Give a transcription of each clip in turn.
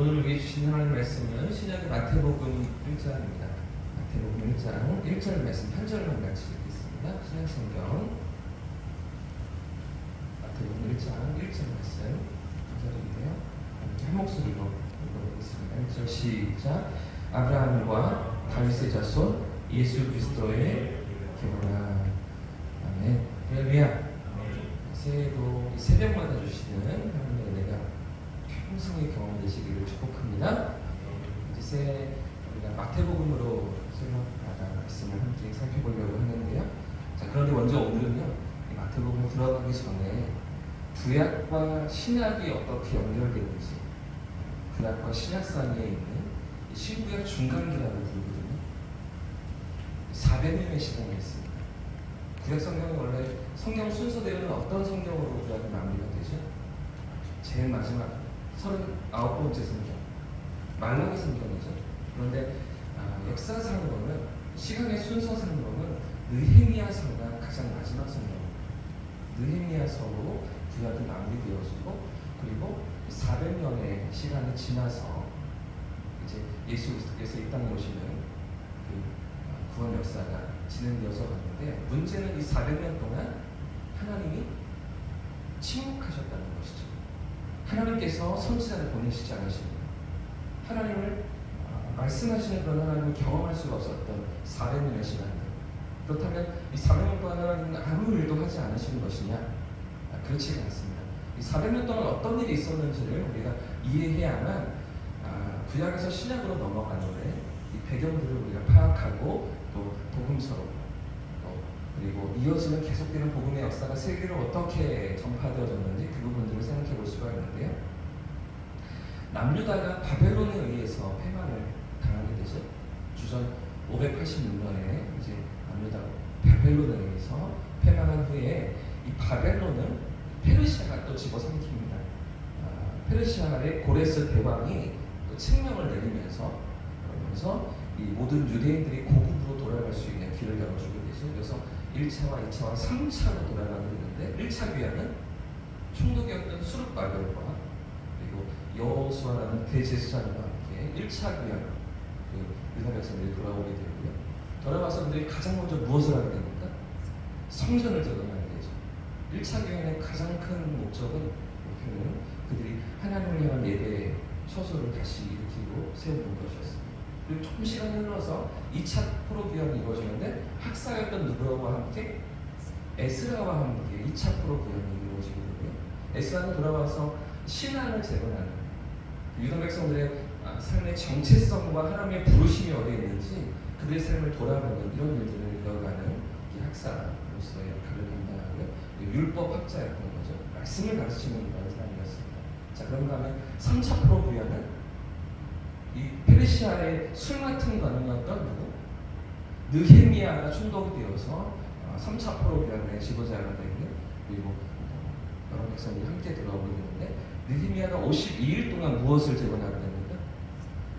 오늘 우리에게 주신 하나님 말씀은 신약의 마태복음 1장입니다. 마태복음 1장 1절 말씀 한 절만 같이 읽겠습니다. 신약 성경 마태복음 1장 1절 말씀 한 절인데요. 한 목소리로 읽어보겠습니다. 1절 시작. 아브라함과 다윗의 자손 예수 그리스도의 계보라. 아멘. 할렐루야. 새해도 새벽마다 주시는 하나님의 은혜가 평생의 경험되시기를 축복합니다. 이제 새해 우리가 마태복음으로 새벽마다 말씀을 함께 살펴보려고 하는데요. 자, 그런데 먼저 오늘은요, 이 마태복음에 들어가기 전에 구약과 신약이 어떻게 연결되는지, 구약과 신약 사이에 있는 이 신구약 중간기라고 부르거든요. 400년의 시간이 있습니다. 구약 성경이 원래 성경 순서대로는 어떤 성경으로 구약이 마무리가 되죠? 제일 마지막 39번째 성경, 말라기 성경이죠. 그런데 역사상으로는, 시간의 순서상으로는 느헤미야서가 가장 마지막 성경입니다. 느헤미야서로 구약이 마무리되어지고, 그리고 400년의 시간이 지나서 이제 예수 그리스도께서 이 땅에 오시는 그 구원 역사가 진행되어서 갔는데, 문제는 이 400년 동안 하나님이 침묵하셨다는 것이죠. 하나님께서 선지자를 보내시지 않으십니다. 하나님을 말씀하시는 그런 하나님을 경험할 수가 없었던 400년의 시간들. 그렇다면 이 400년 동안 하나님은 아무 일도 하지 않으시는 것이냐? 그렇지 않습니다. 이 400년 동안 어떤 일이 있었는지를 우리가 이해해야만 구약에서 신약으로 넘어가는 이 배경들을 우리가 파악하고 또 복음서로 그리고 이어지는 계속되는 복음의 역사가 세계로 어떻게 전파되어졌는지 그 부분들을 생각해 볼 수가 있는데요. 남유다가 바벨론에 의해서 패망을 당하게 되죠. 주전 586년에 이제 남유다가 바벨론에 의해서 패망한 후에 이 바벨론은 페르시아가 또 집어삼킵니다. 페르시아의 고레스 대왕이 또 책명을 내리면서 그러면서 이 모든 유대인들이 고국으로 돌아갈 수 있는 길을 열어주게 되죠. 그래서 1차와 2차와 3차로 돌아가게 되는데, 1차 귀환은 총독이었던 수르바벨과 그리고 여호수아라는 대제사장과 함께 1차 귀환 그 유다 백성들이 돌아오게 되고요. 돌아와서 그들이 가장 먼저 무엇을 하게 됩니까? 성전을 재건하게 되죠. 1차 귀환의 가장 큰 목적은 그들이 하나님을 향한 예배의 처소를 다시 일으키고 세우는 것이었습니다. 그리고 조금 시간이 흘러서 2차 포로 귀환이 이루어지는데, 학사였던 누구와 함께 에스라와 함께 2차 포로 귀환이 이루어지게 되고요. 에스라는 돌아와서 신앙을 재건하는, 유다 백성들의 삶의 정체성과 하나님의 부르심이 어디에 있는지 그들의 삶을 돌아보는 이런 일들을 이어가는 학사로서의 역할을 감당하고요. 율법 학자였던 거죠. 말씀을 가르치는 그런 사람이었습니다. 자, 그런가 하면 3차 포로 귀환은 이 페르시아의 술 맡은 관원이었던 누구? 느헤미야가 총독이 되어서 3차 포로 귀환의 지도자가 되고, 그리고 여러 백성들이 함께 들어오게 되는데, 느헤미야가 52일 동안 무엇을 재건하게 됩니까?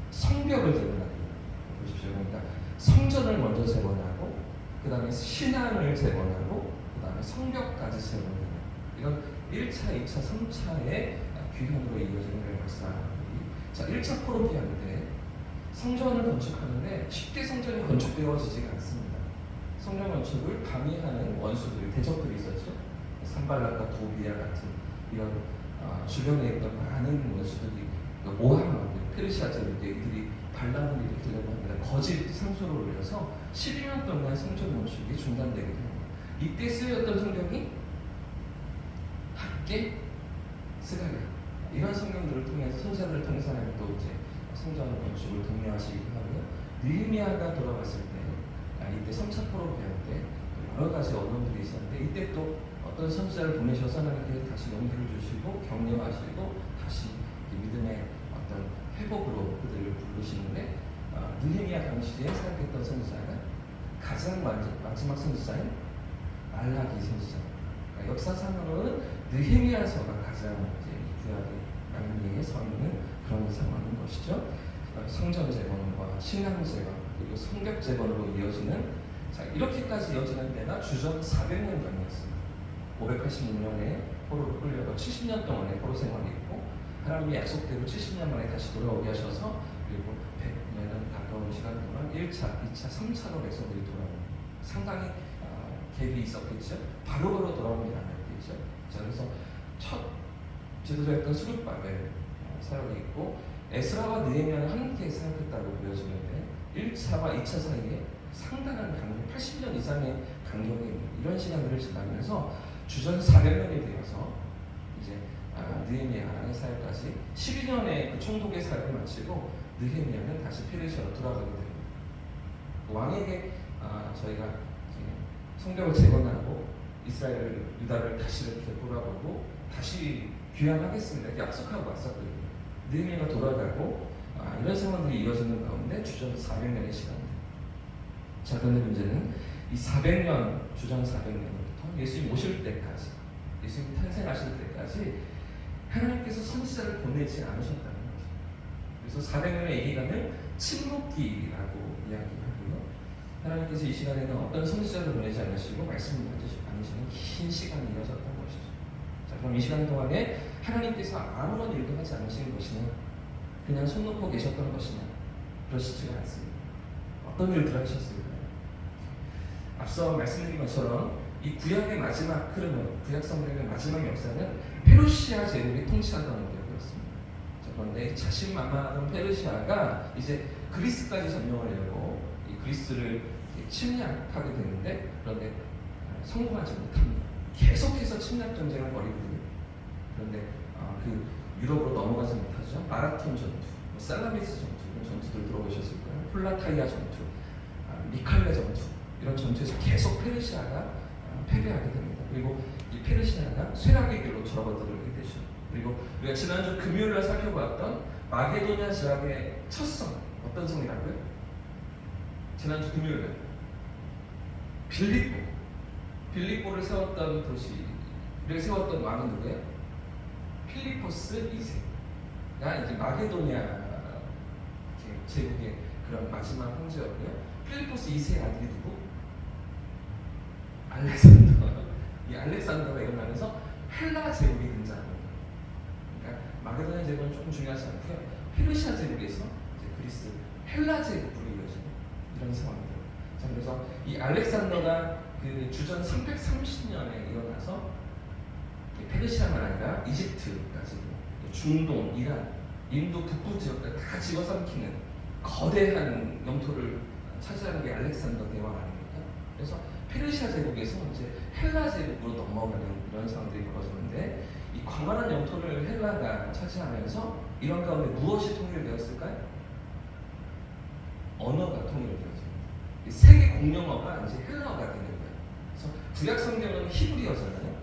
성벽을 재건하게 됩니다. 보십시오. 그러니까 성전을 먼저 재건하고, 그 다음에 신앙을 재건하고, 그 다음에 성벽까지 재건하는 이런 1차, 2차, 3차의 귀환으로 이어지는 역사. 자, 1차 포로 귀환인데 성전을 건축하는데 쉽게 성전이 건축되어지지가 않습니다. 성전 건축을 방해하는 원수들이, 대적들이 있었죠. 산발락과 도비아 같은 이런 주변에 있던 많은 원수들이 모함하고 페르시아족들이 이들이 반란을 일으키려고 합니다. 거짓 상소를 올려서 12년 동안 성전 건축이 중단되게 됩니다. 이때 쓰였던 성경이 학개, 스가랴, 이런 성경들을 통해서, 선지자들을 통해서 하나님 또 이제 성전 건축을 독려하시기도 하고요. 느헤미야가 돌아왔을 때, 이때 3차 포로 귀환 때 여러 가지 어려움들이 있었는데, 이때 또 어떤 선지자를 보내셔서 하나님께서 다시 용기를 주시고 격려하시고 다시 믿음의 어떤 회복으로 그들을 부르시는데, 느헤미야 당시에 사역했던 선지자가 가장 마지막 선지자인 말라기 선지자. 그러니까 역사상으로는 느헤미야서가 가장 구약의 말미에 서 있는 그런 상황인 것이죠. 성전 재건과 신앙 재건, 그리고 성벽 재건으로 이어지는, 자, 이렇게까지 이어지는 데가 주전 400년경이었습니다. 586년에 포로로 끌려가 70년 동안의 포로 생활이 있고, 하나님의 약속대로 70년 만에 다시 돌아오게 하셔서 그리고 100년은 가까운 시간 동안 1차, 2차, 3차로 백성들이 돌아오는 상당히 갭이 있었겠죠. 바로바로 돌아오는 게 아니었겠죠. 자, 그래서 첫 지도자였던 수룹바벨 사역이 있고 에스라와 느헤미야는 함께 사역했다고 보여지는데 1차와 2차 사이에 상당한 간격, 80년 이상의 간격이 있는 이런 시간들을 지나면서 주전 400년이 되어서 이제 느헤미야의 사역까지 12년의 그 총독의 사역을 마치고 느헤미야는 다시 페르시아로 돌아가게 됩니다. 왕에게 저희가 성벽을 재건하고 이스라엘 유다를 다시 이렇게 돌아보고 다시 귀환하겠습니다 이렇게 약속하고 왔었거든요. 느헤미야가 돌아가고 이런 상황들이 이어지는 가운데 주전 400년의 시간입니다. 자, 그런데 문제는 이 400년, 주전 400년부터 예수님 오실 때까지, 예수님 탄생하실 때까지 하나님께서 선지자를 보내지 않으셨다는 거죠. 그래서 400년의 이 기간을 침묵기라고 이야기하고요. 하나님께서 이 시간에는 어떤 선지자를 보내지 않으시고 말씀을 않으시는 긴 시간이 이어졌던 것이죠. 자, 그럼 이 시간 동안에 하나님께서 아무런 일도 하지 않으신 것이냐, 그냥 손 놓고 계셨던 것이냐, 그러시지가 않습니다. 어떤 일들을 하셨을까요? 앞서 말씀드린 것처럼 이 구약의 마지막 흐름은, 구약 성경의 마지막 역사는 페르시아 제국이 통치하던 때였습니다. 그런데 자신만만하던 페르시아가 이제 그리스까지 점령하려고 이 그리스를 침략하게 되는데, 그런데 성공하지 못합니다. 계속해서 침략 전쟁을 벌이거든요. 그런데 그 유럽으로 넘어가지 못하죠. 마라톤 전투, 살라미스 전투, 이런 전투들 들어보셨을 거예요. 폴라타이아 전투, 미칼레 전투, 이런 전투에서 계속 페르시아가 패배하게 됩니다. 그리고 이 페르시아가 쇠락의 길로 접어들게 되죠. 그리고 우리가 지난주 금요일날 살펴봤던 마게도냐 지역의 첫 성, 어떤 성이라고요? 지난주 금요일날 빌립보를 세웠던 도시를 세웠던 왕은 누구예요? 필리포스 2세가 이제 마게도냐 제국의 그런 마지막 황제였고요. 필리포스 2세의 아들이 누구? 알렉산더. 이 알렉산더가 일어나면서 헬라 제국이 등장합니다. 그러니까 마게도냐 제국은 조금 중요하지 않고요. 페르시아 제국에서 이제 그리스 헬라 제국으로 이어지는 이런 상황입니다. 자, 그래서 이 알렉산더가 그 주전 330년에 일어나서 페르시아만 아니라 이집트까지도, 중동, 이란, 인도 북부 지역까지 다 집어삼키는 거대한 영토를 차지하는 게 알렉산더 대왕 아닙니까? 그래서 페르시아 제국에서 이제 헬라 제국으로 넘어가는 이런 상황들이 벌어졌는데, 이 광활한 영토를 헬라가 차지하면서 이런 가운데 무엇이 통일되었을까요? 언어가 통일되었습니다. 세계 공용어가 이제 헬라어가 되는 거예요. 그래서 구약 성경은 히브리어잖아요.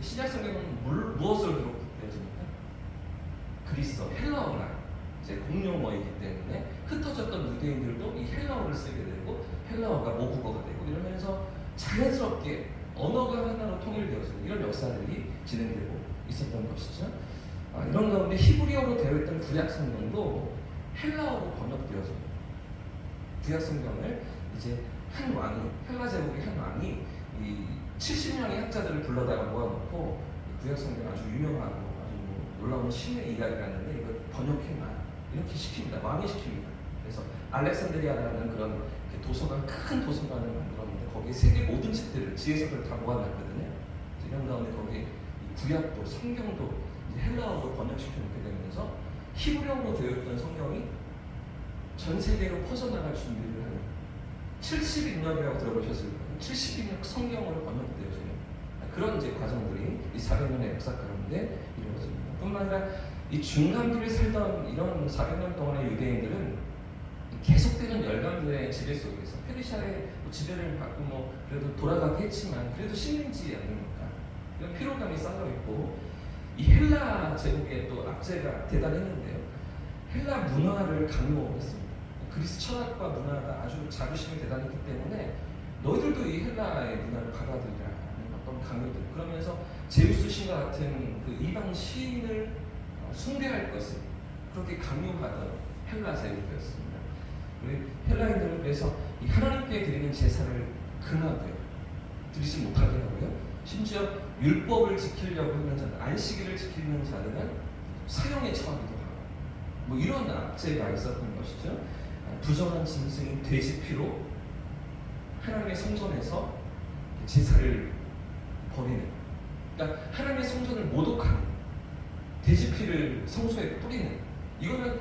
신약 성경은 무엇을 기록되어집니까? 그리스어, 헬라어가 이제 공용어이기 때문에 흩어졌던 유대인들도 이 헬라어를 쓰게 되고 헬라어가 모국어가 되고 이러면서 자연스럽게 언어가 하나로 통일되어지는 이런 역사들이 진행되고 있었던 것이죠. 이런 가운데 히브리어로 되어 있던 구약 성경도 헬라어로 번역되어집니다. 구약 성경을 이제 한 왕이, 헬라 제국의 한 왕이 이 70명의 학자들을 불러다가 모아놓고 구약 성경 아주 유명하고 아주 놀라운 신의 이야기가 있는데 이걸 번역해놔 이렇게 시킵니다. 왕이 시킵니다. 그래서 알렉산드리아라는 그런 도서관, 큰 도서관을 만들었는데 거기에 세계 모든 책들을, 지혜서들을 다 모아놨거든요. 이런 가운데 거기에 구약도 성경도 헬라어로 번역시켜 놓게 되면서 히브리어로 되어 있던 성경이 전 세계로 퍼져나갈 준비를 하는 70인역이라고 들어보셨을 거예요. 70인역 성경으로 번역되어지는 그런 이제 과정들이 이 400년의 역사 가운데 이루어집니다. 뿐만 아니라 이 중간기를 살던 이런 400년 동안의 유대인들은 계속되는 열강들의 지배 속에서 페르시아의 지배를 받고 그래도 돌아가게 했지만 그래도 식민지 아닙니까? 이런 피로감이 쌓여있고 이 헬라 제국의 또 압제가 대단했는데요. 헬라 문화를 강요했습니다. 그리스 철학과 문화가 아주 자부심이 대단했기 때문에 너희들도 이 헬라의 문화를 받아들이라는 어떤 강요들, 그러면서 제우스 신과 같은 그 이방 시인을 숭배할 것을 그렇게 강요하던 헬라 제국이었습니다. 우리 헬라인들은 그래서 이 하나님께 드리는 제사를 금하고요, 드리지 못하게 하고요, 심지어 율법을 지키려고 하는 자들, 안식일을 지키는 자들은 사형에 처하기도 하고 뭐 이런 악재가 있었던 것이죠. 부정한 짐승인 돼지 피로 하나님의 성전에서 제사를 버리는, 그러니까 하나님의 성전을 모독하는, 돼지 피를 성소에 뿌리는, 이거는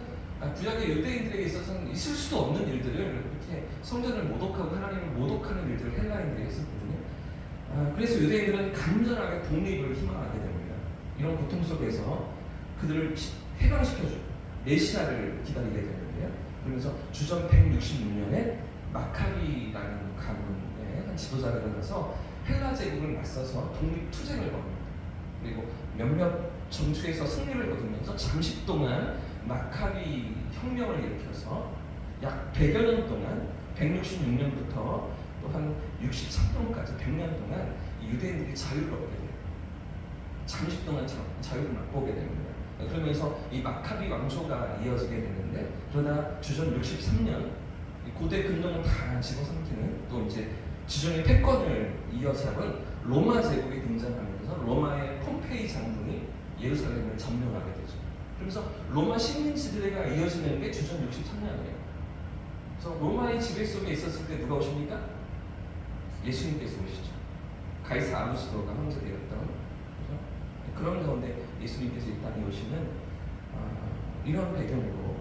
구약의 유대인들에게 있어서는 있을 수도 없는 일들을, 이렇게 성전을 모독하고 하나님을 모독하는 일들을 헬라인들이 했었거든요. 그래서 유대인들은 간절하게 독립을 희망하게 됩니다. 이런 고통 속에서 그들을 해방시켜줄 메시아를 기다리게 되는데요. 그러면서 주전 166년에 마카비라는 가문의 한 지도자가 일어나서 헬라 제국을 맞서서 독립 투쟁을 벌입니다. 그리고 몇몇 전투에서 승리를 거두면서 잠시 동안 마카비 혁명을 일으켜서 약 100여 년 동안 166년부터 또 한 63년까지 100년 동안 유대인들이 자유를 얻게 돼요. 잠시 동안 자유를 맛보게 됩니다. 그러면서 이 마카비 왕조가 이어지게 되는데, 그러나 주전 63년 고대 근동을 다 집어삼키는, 또 이제 지존의 패권을 이어잡은 로마 제국이 등장하면서 로마의 폼페이 장군이 예루살렘을 점령하게 되죠. 그래서 로마 식민지대가 이어지는 게 주전 63년이에요. 그래서 로마의 지배 속에 있었을 때 누가 오십니까? 예수님께서 오시죠. 가이사 아구스토가 황제되었던, 그렇죠? 그런 가운데 예수님께서 이 땅에 오시는 이런 배경으로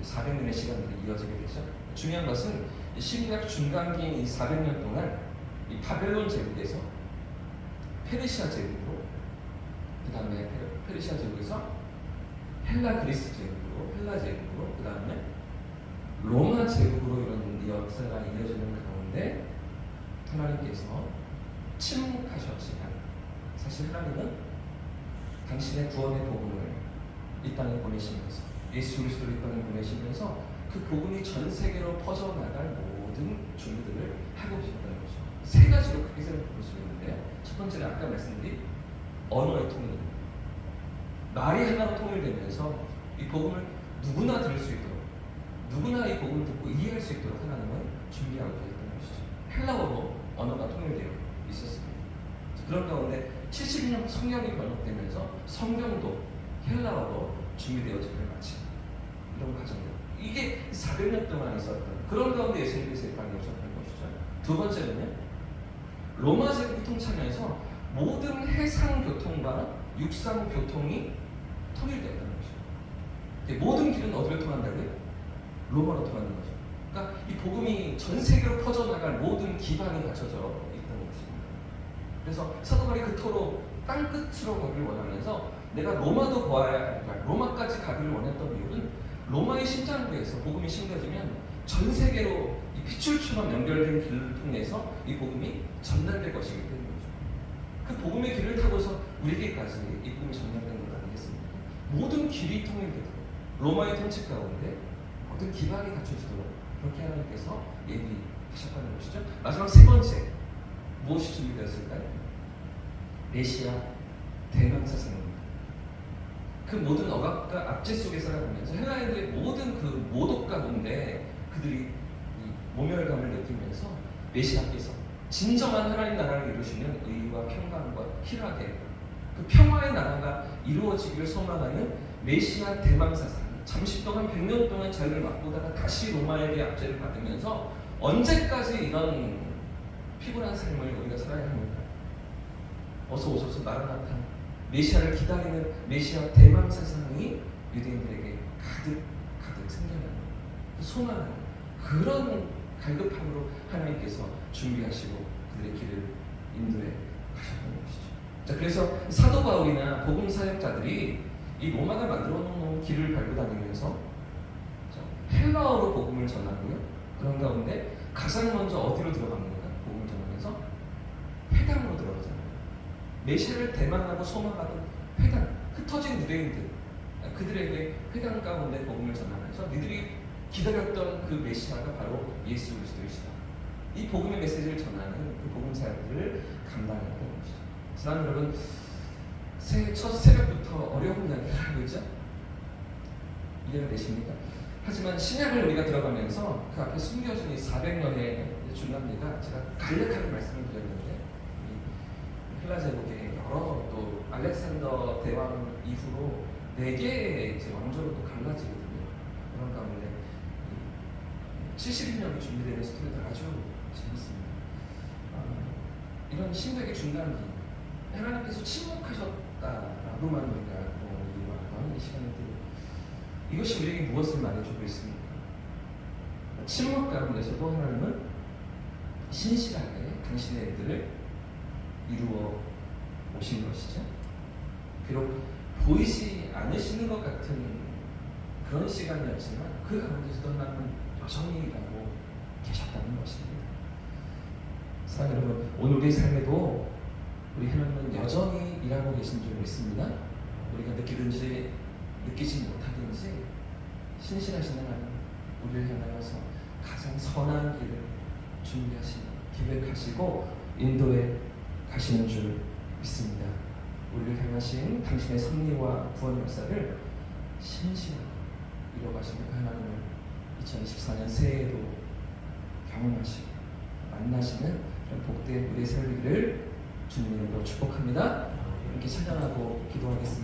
400년의 시간들이 이어지게 되죠. 중요한 것은 신약 중간기인 이 400년 동안 이 바벨론 제국에서 페르시아 제국으로, 그 다음에 페르시아 제국에서 헬라 그리스 제국으로, 헬라 제국으로, 그 다음에 로마 제국으로 이런 역사가 이어지는 가운데 하나님께서 침묵하셨지만 사실 하나님은 당신의 구원의 복음을 이 땅에 보내시면서, 예수 그리스도를 이 땅에 보내시면서 그 복음이 전 세계로 퍼져나갈 모든 준비들을 하고 계셨다는 거죠. 세 가지로 크게 생각해 볼 수 있는데요. 첫 번째는 아까 말씀드린 언어의 통일입니다. 말이 하나로 통일되면서 이 복음을 누구나 들을 수 있도록, 누구나 이 복음을 듣고 이해할 수 있도록 하나님은 준비하고 계셨다는 것이죠. 헬라어로 언어가 통일되어 있었습니다. 그런 가운데 70년 성경이 번역되면서 성경도 헬라어로 준비되어지기를 마치 이런 과정들, 이게 400년 동안 있었던, 그런 가운데 예수님께서 이 땅에 오셨던 것이죠. 두 번째는요, 로마 제국이 통치하면서 모든 해상 교통과 육상 교통이 통일되었다는 것이죠. 모든 길은 어디로 통한다고요? 로마로 통하는 거죠. 그러니까 이 복음이 전 세계로 퍼져나갈 모든 기반이 갖춰져 있다는 것입니다. 그래서 사도 바울이 그토록 땅끝으로 가기를 원하면서 내가 로마도 보아야, 로마까지 가기를 원했던 이유는 로마의 심장부에서 복음이 심겨지면 전 세계로 이 핏줄처럼 연결된 길을 통해서 이 복음이 전달될 것이기 때문이죠. 그 복음의 길을 타고서 우리에게까지 이 복음이 전달된 것 아니겠습니까? 모든 길이 통일되도록 로마의 통치 가운데 모든 기반이 갖춰지도록 그렇게 하나님께서 예비하셨다는 것이죠. 마지막 세 번째, 무엇이 준비되었을까요? 메시아 대명사상입니다. 그 모든 억압과 압제 속에 살아가면서 헬라인들의 모든 그 모독 가운데 그들이 모멸감을 느끼면서 메시아께서 진정한 하나님 나라를 이루시는 의와 평강과 희락의 그 평화의 나라가 이루어지기를 소망하는 메시아 대망사상, 잠시 동안 100년 동안 자유를 맛보다가 다시 로마에게 압제를 받으면서 언제까지 이런 피곤한 삶을 우리가 살아야 합니까? 어서 오소서 마라나타, 메시아를 기다리는 메시아 대망사상이 유대인들에게 가득 생겨나는, 소망하는 그런 갈급함으로 하나님께서 준비하시고 그들의 길을 인도해 가셨다는 것이죠. 자, 그래서 사도 바울이나 복음 사역자들이 이 로마가 만들어 놓은 길을 밟고 다니면서 헬라어로 복음을 전하고요. 그런 가운데 가장 먼저 어디로 들어갑니까? 복음을 전하면서 회당으로 들어가잖아요. 메시아를 대망하고 소망하던 회당, 흩어진 유대인들, 그들에게 회당 가운데 복음을 전하면서 니들이 기다렸던 그 메시아가 바로 예수 그리스도이시다. 이 복음의 메시지를 전하는 그 복음 사역들을 감당했던 것이죠. 사랑하는 여러분, 새해 첫 새벽부터 어려운 이야기를 하고 있죠? 이해가 되십니까? 하지만 신약을 우리가 들어가면서 그 앞에 숨겨진 이 400년의 중간기가, 제가 간략하게 말씀을 드렸는데, 헬라 제국의 여러, 또 알렉산더 대왕 이후로 네 개의 이제 왕조로 또 갈라지거든요. 그런 가운데 70년이 준비되는 스토리도 아주 재밌습니다. 이런 신백의 중간기, 하나님께서 침묵하셨다라고만 얘기하고 이 시간들, 이것이 우리에게 무엇을 말해주고 있습니까? 침묵 가운데서도 하나님은 신실하게 당신의 일들을 이루어 오신 것이죠. 비록 보이지 않으시는 것 같은 그런 시간이었지만 그 가운데서도 하나님은 여전히 일하고 계셨다는 것입니다. 사랑하는 여러분, 오늘 우리 삶에도 우리 하나님은 여전히 일하고 계신 줄 믿습니다. 우리가 느끼든지 느끼지 못하든지 신실하신 하나님, 우리를 향하여서 가장 선한 길을 준비하시고 계획하시고 인도해 가시는 줄 믿습니다. 우리를 향하신 당신의 섭리와 구원 역사를 신실하게 이뤄가시는 그 하나님을 2024년 새해에도 경험하시고 만나시는 그런 복된 우리의 삶이기를 주님의 이름으로 축복합니다. 이렇게 찬양하고 기도하겠습니다.